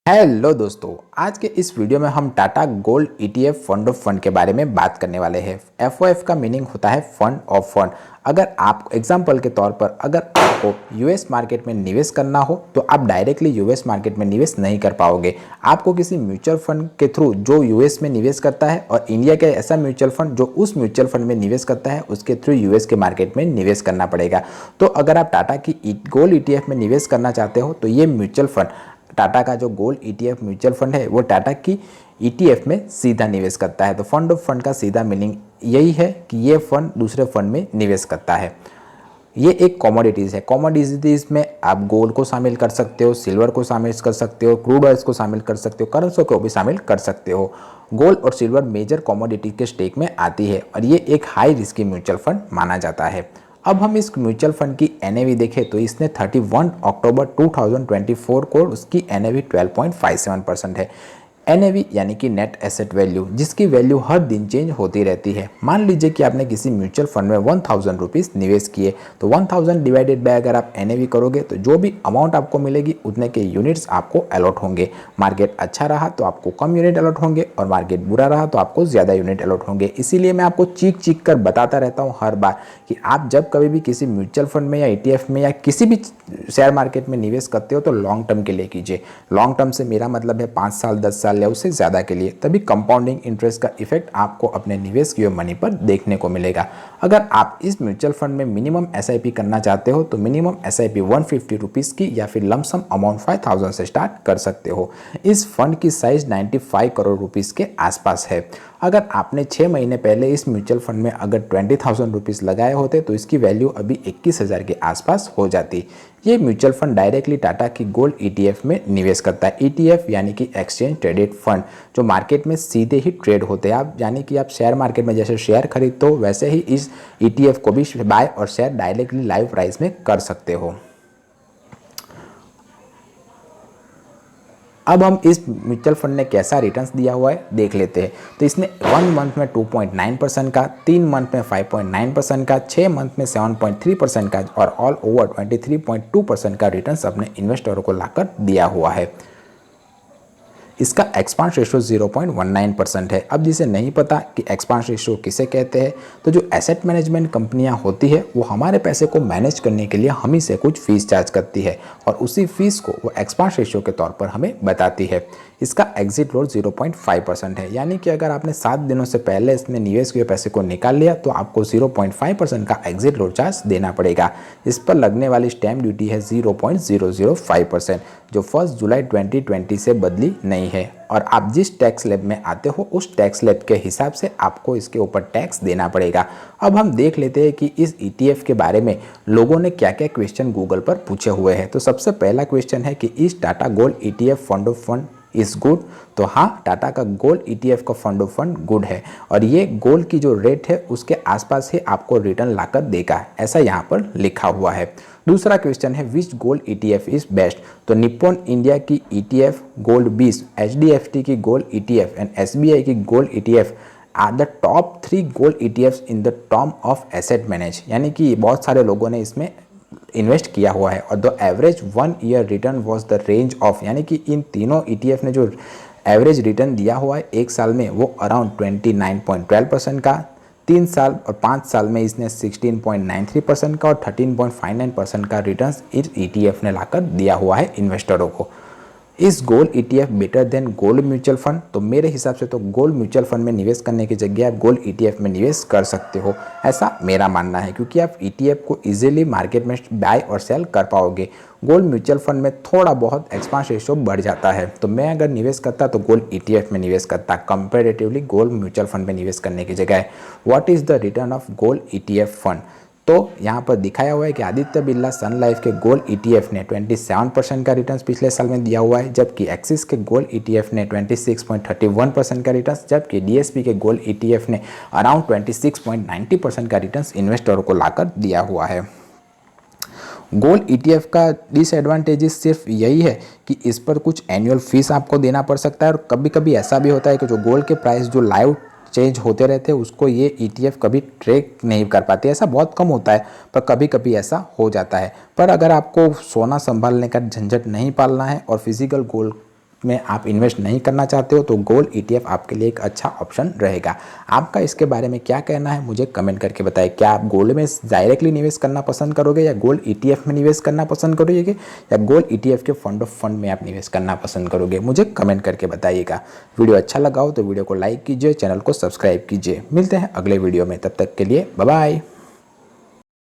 Hello दोस्तों, आज के इस वीडियो में हम Tata gold ETF fund of fund के बारे में बात करने वाले हैं। एफओएफ का मीनिंग होता है फंड ऑफ फंड। अगर आप एग्जांपल के तौर पर अगर आपको यूएस मार्केट में निवेश करना हो तो आप डायरेक्टली यूएस मार्केट में निवेश नहीं कर पाओगे। आपको किसी म्यूचुअल फंड के थ्रू जो यूएस में निवेश करता है और इंडिया का ऐसा म्यूचुअल फंड जो उस म्यूचुअल फंड में निवेश करता है उसके थ्रू यूएस के मार्केट में निवेश करना पड़ेगा। तो अगर आप टाटा की गोल्ड ईटीएफ में निवेश करना चाहते हो तो ये म्यूचुअल फंड टाटा का जो गोल्ड ईटीएफ म्यूचुअल फंड है वो टाटा की ईटीएफ में सीधा निवेश करता है। तो फंड ऑफ फंड का सीधा मीनिंग यही है कि ये फंड दूसरे फंड में निवेश करता है। ये एक कमोडिटीज़ है। कमोडिटीज़ में आप गोल्ड को शामिल कर सकते हो, सिल्वर को शामिल कर सकते हो, क्रूड ऑयल्स को शामिल कर सकते हो, करेंसी को भी शामिल कर सकते हो। गोल्ड और सिल्वर मेजर कमोडिटी के स्टेक में आती है और ये एक हाई रिस्की म्यूचुअल फंड माना जाता है। अब हम इस म्यूचुअल फंड की एनएवी देखें तो इसने 31 अक्टूबर 2024 को उसकी एनएवी 12.57% है। एनएवी यानी कि नेट एसेट वैल्यू, जिसकी वैल्यू हर दिन चेंज होती रहती है। मान लीजिए कि आपने किसी म्यूचुअल फंड में 1000 रुपीज़ निवेश किए तो 1000 डिवाइडेड बाय अगर आप एनएवी करोगे तो जो भी अमाउंट आपको मिलेगी उतने के यूनिट्स आपको अलॉट होंगे। मार्केट अच्छा रहा तो आपको कम यूनिट अलॉट होंगे और मार्केट बुरा रहा तो आपको ज़्यादा यूनिट अलॉट होंगे। इसीलिए मैं आपको चीख चीख कर बताता रहता हूँ हर बार कि आप जब कभी भी किसी म्यूचुअल फंड में या ईटीएफ में या किसी भी शेयर मार्केट में निवेश करते हो तो लॉन्ग टर्म के लिए कीजिए। लॉन्ग टर्म से मेरा मतलब है 5 साल 10 साल या उससे ज़्यादा के लिए, तभी कंपाउंडिंग इंटरेस्ट का इफेक्ट आपको अपने निवेश किए मनी पर देखने को मिलेगा। अगर आप इस म्यूचुअल फंड में मिनिमम एसआईपी करना चाहते हो तो मिनिमम एसआईपी 150 रुपीज़ की या फिर लमसम अमाउंट 5000 से स्टार्ट कर सकते हो। इस फंड की साइज 95 करोड़ रुपीज़ के आसपास है। अगर आपने 6 महीने पहले इस म्यूचुअल फंड में अगर 20,000 रुपीज़ लगाए होते तो इसकी वैल्यू अभी 21,000 के आसपास हो जाती। ये म्यूचुअल फंड डायरेक्टली टाटा की गोल्ड ईटीएफ में निवेश करता है। ईटीएफ यानी कि एक्सचेंज ट्रेडेड फंड, जो मार्केट में सीधे ही ट्रेड होते हैं। आप यानी कि आप शेयर मार्केट में जैसे शेयर खरीदते हो वैसे ही इस ईटीएफ को भी बाय और शेयर डायरेक्टली लाइव प्राइस में कर सकते हो। अब हम इस म्यूचुअल फंड ने कैसा रिटर्न्स दिया हुआ है देख लेते हैं। तो इसने 1 मंथ में 2.9% का, 3 मंथ में 5.9% का, 6 मंथ में 7.3% का और ऑल ओवर 23.2% का रिटर्न्स अपने इन्वेस्टरों को लाकर दिया हुआ है। इसका एक्सपांस रेशो 0.19% है। अब जिसे नहीं पता कि एक्सपांस रेशो किसे कहते हैं, तो जो एसेट मैनेजमेंट कंपनियां होती है वो हमारे पैसे को मैनेज करने के लिए हम ही से कुछ फीस चार्ज करती है और उसी फीस को वो एक्सपांस रेशो के तौर पर हमें बताती है। इसका एग्जिट रेट 0.5% है, यानी कि अगर आपने 7 दिनों से पहले इसमें निवेश किए पैसे को निकाल लिया तो आपको 0.5% का एग्जिट रेट चार्ज देना पड़ेगा। इस पर लगने वाली स्टैम्प ड्यूटी है 0.005%, जो 1 जुलाई 2020 से बदली नहीं है। और आप जिस टैक्स स्लैब में आते हो उस टैक्स स्लैब के हिसाब से आपको इसके ऊपर टैक्स देना पड़ेगा। अब हम देख लेते हैं कि इस ईटीएफ के बारे में लोगों ने क्या क्या क्वेश्चन गूगल पर पूछे हुए हैं। तो सबसे पहला क्वेश्चन है कि इस Tata gold ETF fund of fund is good. तो हाँ, टाटा का गोल्ड ईटीएफ का फंड ऑफ फंड गुड है और ये गोल्ड की जो रेट है उसके आसपास ही आपको रिटर्न लाकर देगा, ऐसा यहाँ पर लिखा हुआ है। दूसरा क्वेश्चन है which gold ETF is best. तो निप्पॉन इंडिया की ईटीएफ गोल्ड 20, एचडीएफसी की गोल्ड ईटीएफ एंड एसबीआई की gold ETF are the top 3 gold ETFs in the term of asset manage. यानी कि बहुत सारे लोगों ने इसमें इन्वेस्ट किया हुआ है और the average 1 year return was the range of, यानी कि इन तीनों ईटीएफ ने जो एवरेज रिटर्न दिया हुआ है एक साल में वो अराउंड 29.12% का, 3 साल और 5 साल में इसने 16.93% का और 13.59% का रिटर्न्स इस ईटीएफ ने लाकर दिया हुआ है इन्वेस्टरों को। इस gold ETF better than gold mutual fund. तो मेरे हिसाब से तो गोल्ड म्यूचुअल फंड में निवेश करने की जगह आप गोल्ड ईटीएफ में निवेश कर सकते हो, ऐसा मेरा मानना है, क्योंकि आप ईटीएफ को इजीली मार्केट में बाय और सेल कर पाओगे। गोल्ड म्यूचुअल फंड में थोड़ा बहुत एक्सपांस रेशो बढ़ जाता है। तो मैं अगर निवेश करता तो गोल्ड ईटीएफ में निवेश करता कंपैरेटिवली गोल्ड म्यूचुअल फंड में निवेश करने की जगह। What is the return of gold ETF fund. तो यहाँ पर दिखाया हुआ है कि आदित्य बिरला सन लाइफ के गोल्ड ईटीएफ ने 27% का रिटर्न पिछले साल में दिया हुआ है, जबकि एक्सिस के गोल्ड ईटीएफ ने 26.31% का रिटर्न, जबकि डीएसपी के गोल्ड ईटीएफ ने अराउंड 26.90% का रिटर्न इन्वेस्टरों को लाकर दिया हुआ है। गोल्ड ईटीएफ का डिसएडवांटेजेस सिर्फ यही है कि इस पर कुछ एनुअल फीस आपको देना पड़ सकता है और कभी कभी ऐसा भी होता है कि जो गोल्ड के प्राइस जो लाइव चेंज होते रहते हैं उसको ये ईटीएफ कभी ट्रैक नहीं कर पाते। ऐसा बहुत कम होता है पर कभी कभी ऐसा हो जाता है। पर अगर आपको सोना संभालने का झंझट नहीं पालना है और फिजिकल गोल्ड में आप इन्वेस्ट नहीं करना चाहते हो तो गोल्ड ETF आपके लिए एक अच्छा ऑप्शन रहेगा। आपका इसके बारे में क्या कहना है मुझे कमेंट करके बताएं। क्या आप गोल्ड में डायरेक्टली निवेश करना पसंद करोगे या गोल्ड ETF में निवेश करना पसंद करोगे या गोल्ड ETF के फंड ऑफ फंड में आप निवेश करना पसंद करोगे, मुझे कमेंट करके बताइएगा। वीडियो अच्छा लगा हो तो वीडियो को लाइक कीजिए, चैनल को सब्सक्राइब कीजिए। मिलते हैं अगले वीडियो में, तब तक के लिए बाय बाय।